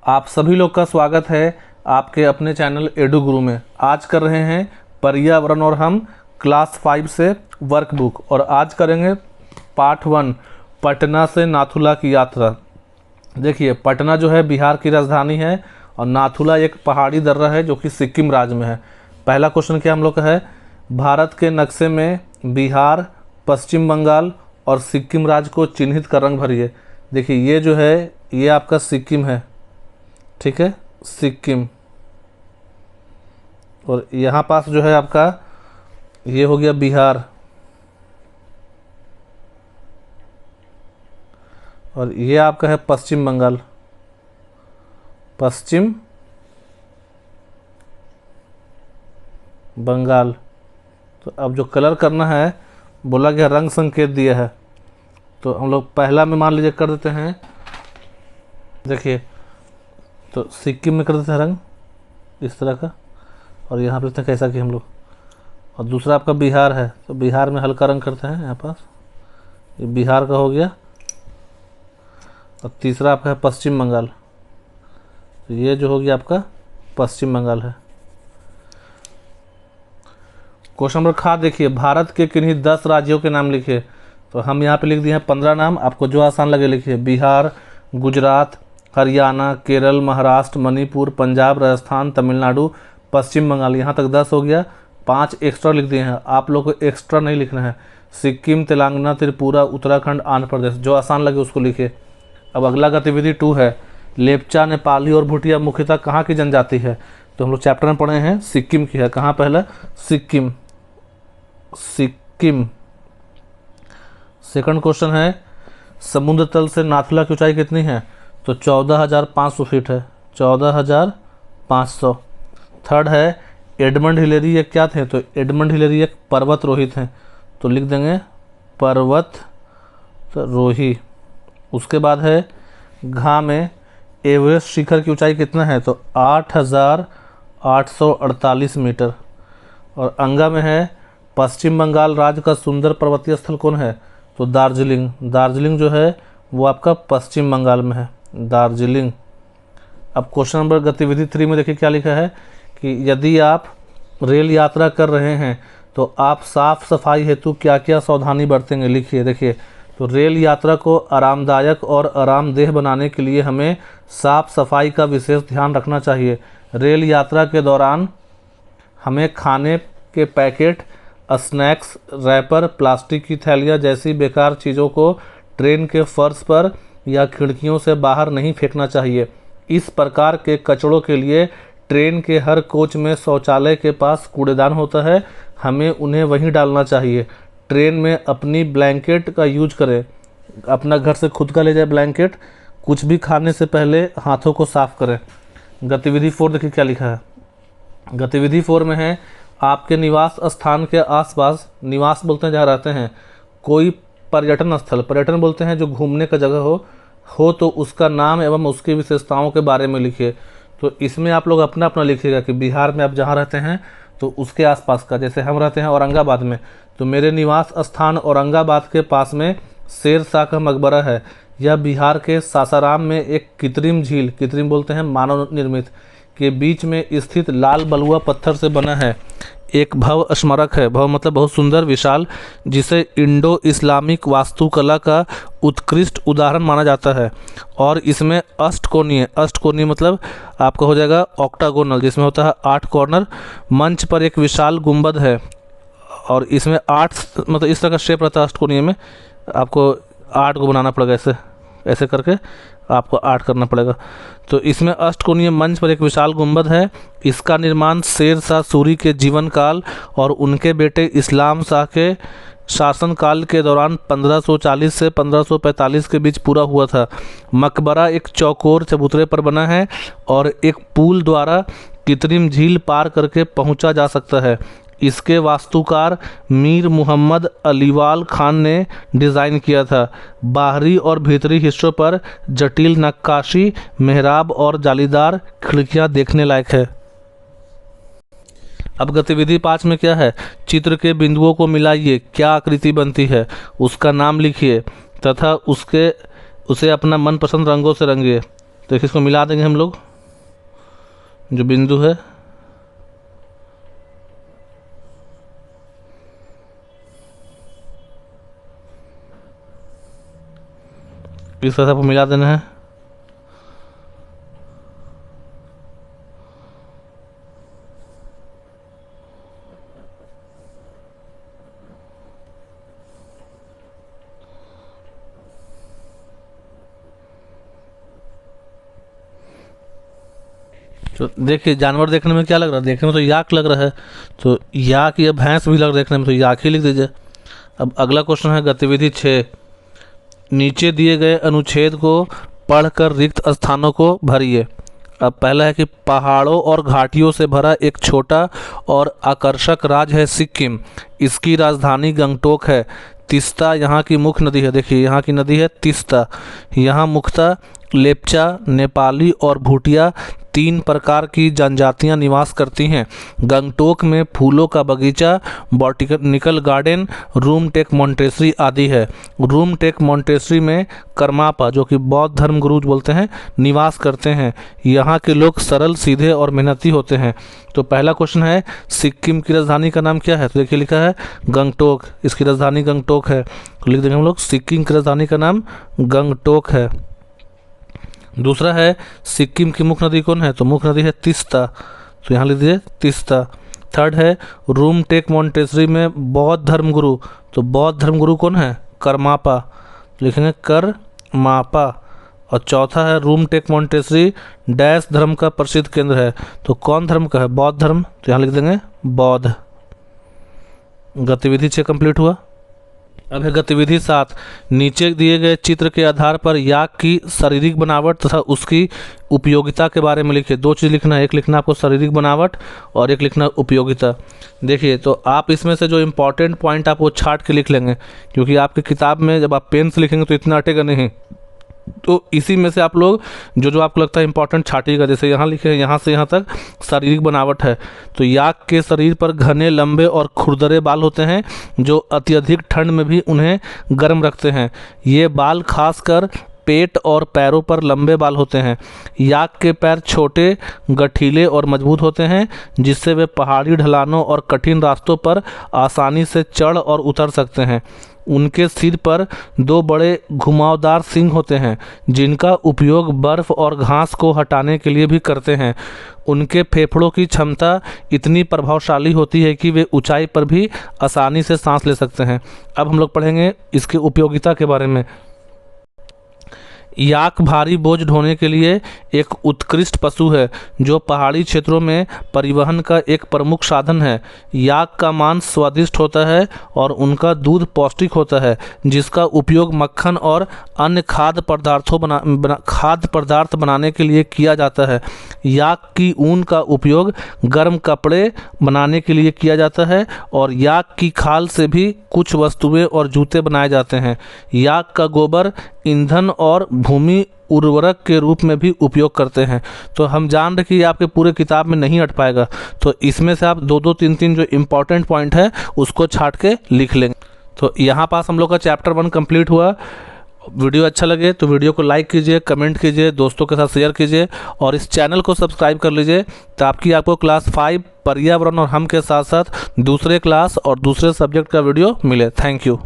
आप सभी लोग का स्वागत है आपके अपने चैनल एडू गुरु में। आज कर रहे हैं पर्यावरण और हम क्लास 5 से वर्कबुक, और आज करेंगे पार्ट 1 पटना से नाथुला की यात्रा। देखिए, पटना जो है बिहार की राजधानी है और नाथुला एक पहाड़ी दर्रा है जो कि सिक्किम राज्य में है। पहला क्वेश्चन क्या हम लोग का है, भारत के नक्शे में बिहार, पश्चिम बंगाल और सिक्किम राज्य को चिन्हित कर रंग भरिए। देखिए, ये जो है ये आपका सिक्किम है, ठीक है, सिक्किम। और यहाँ पास जो है आपका ये हो गया बिहार, और ये आपका है पश्चिम बंगाल, पश्चिम बंगाल। तो अब जो कलर करना है, बोला गया रंग संकेत दिया है, तो हम लोग पहला में मान लीजिए कर देते हैं। देखिए, तो सिक्किम में कर देते हैं रंग इस तरह का, और यहाँ पे देखते हैं कैसा कि हम लोग। और दूसरा आपका बिहार है, तो बिहार में हल्का रंग करते हैं यहाँ पास, ये बिहार का हो गया। और तीसरा आपका है पश्चिम बंगाल, तो ये जो हो गया आपका पश्चिम बंगाल है। क्वेश्चन नंबर खा, देखिए, भारत के किन्हीं 10 राज्यों के नाम लिखिए। तो हम यहाँ पे लिख दिए हैं 15 नाम, आपको जो आसान लगे लिखिए। बिहार, गुजरात, हरियाणा, केरल, महाराष्ट्र, मणिपुर, पंजाब, राजस्थान, तमिलनाडु, पश्चिम बंगाल। यहाँ तक 10 हो गया। 5 एक्स्ट्रा लिख दिए हैं, आप लोग को एक्स्ट्रा नहीं लिखना है। सिक्किम, तेलंगाना, त्रिपुरा, उत्तराखंड, आंध्र प्रदेश, जो आसान लगे उसको लिखिए। अब अगला गतिविधि 2 है, लेपचा, नेपाली और भूटिया मुख्यतः कहाँ की जनजाति है। तो हम लोग चैप्टर में पढ़े हैं सिक्किम की है। कहाँ पहला, सिक्किम, सिक्किम। सेकंड क्वेश्चन है, समुद्र तल से नाथुला की ऊंचाई कितनी है। तो 14,500 फीट है, 14,500। थर्ड है, एडमंड हिलेरी ये क्या थे। तो एडमंड हिलेरी एक पर्वतरोही थे, तो लिख देंगे पर्वतरोही। उसके बाद है, घा में एवरेस्ट शिखर की ऊंचाई कितना है। तो 8,848 मीटर। और अंगा में है, पश्चिम बंगाल राज्य का सुंदर पर्वतीय स्थल कौन है। तो दार्जिलिंग। दार्जिलिंग जो है वो आपका पश्चिम बंगाल में है, दार्जिलिंग। अब क्वेश्चन नंबर गतिविधि 3 में देखिए क्या लिखा है कि यदि आप रेल यात्रा कर रहे हैं तो आप साफ सफाई हेतु क्या क्या सावधानी बरतेंगे, लिखिए। देखिए, तो रेल यात्रा को आरामदायक और आरामदेह बनाने के लिए हमें साफ सफाई का विशेष ध्यान रखना चाहिए। रेल यात्रा के दौरान हमें खाने के पैकेट, स्नैक्स, रैपर, प्लास्टिक की थैलियाँ जैसी बेकार चीज़ों को ट्रेन के फर्श पर या खिड़कियों से बाहर नहीं फेंकना चाहिए। इस प्रकार के कचड़ों के लिए ट्रेन के हर कोच में शौचालय के पास कूड़ेदान होता है, हमें उन्हें वहीं डालना चाहिए। ट्रेन में अपनी ब्लैंकेट का यूज करें, अपना घर से खुद का ले जाए ब्लैंकेट। कुछ भी खाने से पहले हाथों को साफ करें। गतिविधि 4 देखिए क्या लिखा है। गतिविधि 4 में है, आपके निवास स्थान के आसपास, निवास बोलते हैं जहाँ रहते हैं, कोई पर्यटन स्थल, पर्यटन बोलते हैं जो घूमने का जगह हो तो उसका नाम एवं उसकी विशेषताओं के बारे में लिखिए। तो इसमें आप लोग अपना अपना लिखिएगा कि बिहार में आप जहाँ रहते हैं तो उसके आसपास का। जैसे हम रहते हैं औरंगाबाद में, तो मेरे निवास स्थान औरंगाबाद के पास में शेर शाह का मकबरा है। यह बिहार के सासाराम में एक कृत्रिम झील, कृत्रिम बोलते हैं मानव निर्मित, के बीच में स्थित लाल बलुआ पत्थर से बना है एक भव्य स्मारक है। भव्य मतलब बहुत सुंदर, विशाल, जिसे इंडो इस्लामिक वास्तुकला का उत्कृष्ट उदाहरण माना जाता है। और इसमें अष्टकोणीय, अष्टकोणीय मतलब आपका हो जाएगा ऑक्टागोनल, जिसमें होता है 8 कॉर्नर। मंच पर एक विशाल गुंबद है, और इसमें 8 मतलब इस तरह का शेप रहता है। अष्टकोणीय में आपको 8 को बनाना पड़ेगा, ऐसे ऐसे करके आपको 8 करना पड़ेगा। तो इसमें अष्टकोणीय मंच पर एक विशाल गुंबद है। इसका निर्माण शेर शाह सूरी के जीवन काल और उनके बेटे इस्लाम शाह के शासनकाल के दौरान 1540 से 1545 के बीच पूरा हुआ था। मकबरा एक चौकोर चबूतरे पर बना है और एक पुल द्वारा कृत्रिम झील पार करके पहुंचा जा सकता है। इसके वास्तुकार मीर मुहम्मद अलीवाल खान ने डिज़ाइन किया था। बाहरी और भीतरी हिस्सों पर जटिल नक्काशी, मेहराब और जालीदार खिड़कियां देखने लायक है। अब गतिविधि 5 में क्या है, चित्र के बिंदुओं को मिलाइए, क्या आकृति बनती है, उसका नाम लिखिए तथा उसे अपना मनपसंद रंगों से रंगिए। तो इसको मिला देंगे हम लोग, जो बिंदु है इस तरह से आपको मिला देना है। तो देखिए जानवर देखने में क्या लग रहा है, देखने में तो याक लग रहा है, तो याक या भैंस भी लग रहा है देखने में, तो याक ही लिख दीजिए। अब अगला क्वेश्चन है गतिविधि 6, नीचे दिए गए अनुच्छेद को पढ़कर रिक्त स्थानों को भरिए। अब पहला है कि पहाड़ों और घाटियों से भरा एक छोटा और आकर्षक राज्य है सिक्किम, इसकी राजधानी गंगटोक है। तीस्ता यहाँ की मुख्य नदी है, देखिए यहाँ की नदी है तीस्ता। यहाँ मुख्यतः लेप्चा, नेपाली और भूटिया 3 प्रकार की जनजातियां निवास करती हैं। गंगटोक में फूलों का बगीचा, botanical garden, room tech Montessori आदि है। रूम टेक मॉन्टेसरी में कर्मापा, जो कि बौद्ध धर्म गुरु बोलते हैं, निवास करते हैं। यहाँ के लोग सरल, सीधे और मेहनती होते हैं। तो पहला क्वेश्चन है सिक्किम की राजधानी का नाम क्या है, तो देखिए लिखा है गंगटोक, इसकी राजधानी गंगटोक है, तो लिख देंगे हम लोग सिक्किम की राजधानी का नाम गंगटोक है। दूसरा है सिक्किम की मुख्य नदी कौन है, तो मुख्य नदी है तीस्ता, तो यहाँ लिख दीजिए तीस्ता। थर्ड है रूम टेक मॉन्टेसरी में बौद्ध धर्मगुरु, तो बौद्ध धर्मगुरु कौन है, करमापा, लिखेंगे करमापा। और चौथा है रूम टेक मॉन्टेसरी डैश धर्म का प्रसिद्ध केंद्र है, तो कौन धर्म का है, बौद्ध धर्म, तो यहाँ लिख देंगे बौद्ध। गतिविधि 6 कंप्लीट हुआ। अब है गतिविधि 7, नीचे दिए गए चित्र के आधार पर याक की शारीरिक बनावट तथा उसकी उपयोगिता के बारे में लिखिए। 2 चीज़ लिखना है, एक लिखना आपको शारीरिक बनावट और एक लिखना उपयोगिता। देखिए तो आप इसमें से जो इम्पोर्टेंट पॉइंट आप वो छाट के लिख लेंगे, क्योंकि आपकी किताब में जब आप पेन से लिखेंगे तो इतना अटेगा नहीं, तो इसी में से आप लोग जो जो आपको लगता है इंपॉर्टेंट छाटिएगा। जैसे यहाँ लिखे हैं यहाँ से यहाँ तक शारीरिक बनावट है, तो याक के शरीर पर घने, लंबे और खुरदरे बाल होते हैं जो अत्यधिक ठंड में भी उन्हें गर्म रखते हैं। ये बाल खासकर पेट और पैरों पर लंबे बाल होते हैं। याक के पैर छोटे, गठीले और मजबूत होते हैं, जिससे वे पहाड़ी ढलानों और कठिन रास्तों पर आसानी से चढ़ और उतर सकते हैं। उनके सिर पर 2 बड़े घुमावदार सींग होते हैं, जिनका उपयोग बर्फ और घास को हटाने के लिए भी करते हैं। उनके फेफड़ों की क्षमता इतनी प्रभावशाली होती है कि वे ऊंचाई पर भी आसानी से सांस ले सकते हैं। अब हम लोग पढ़ेंगे इसकी उपयोगिता के बारे में। याक भारी बोझ ढोने के लिए एक उत्कृष्ट पशु है, जो पहाड़ी क्षेत्रों में परिवहन का एक प्रमुख साधन है। याक का मांस स्वादिष्ट होता है और उनका दूध पौष्टिक होता है, जिसका उपयोग मक्खन और अन्य खाद्य पदार्थ बनाने के लिए किया जाता है। याक की ऊन का उपयोग गर्म कपड़े बनाने के लिए किया जाता है और याक की खाल से भी कुछ वस्तुएं और जूते बनाए जाते हैं। याक का गोबर ईंधन और भूमि उर्वरक के रूप में भी उपयोग करते हैं। तो हम जान रहे कि आपके पूरे किताब में नहीं अट पाएगा, तो इसमें से आप 2-2, 3-3 जो इम्पोर्टेंट पॉइंट है उसको छाट के लिख लेंगे। तो यहाँ पास हम लोग का चैप्टर 1 कंप्लीट हुआ। वीडियो अच्छा लगे तो वीडियो को लाइक कीजिए, कमेंट कीजिए, दोस्तों के साथ शेयर कीजिए और इस चैनल को सब्सक्राइब कर लीजिए, ताकि आपको क्लास 5 पर्यावरण और हम के साथ साथ दूसरे क्लास और दूसरे सब्जेक्ट का वीडियो मिले। Thank you.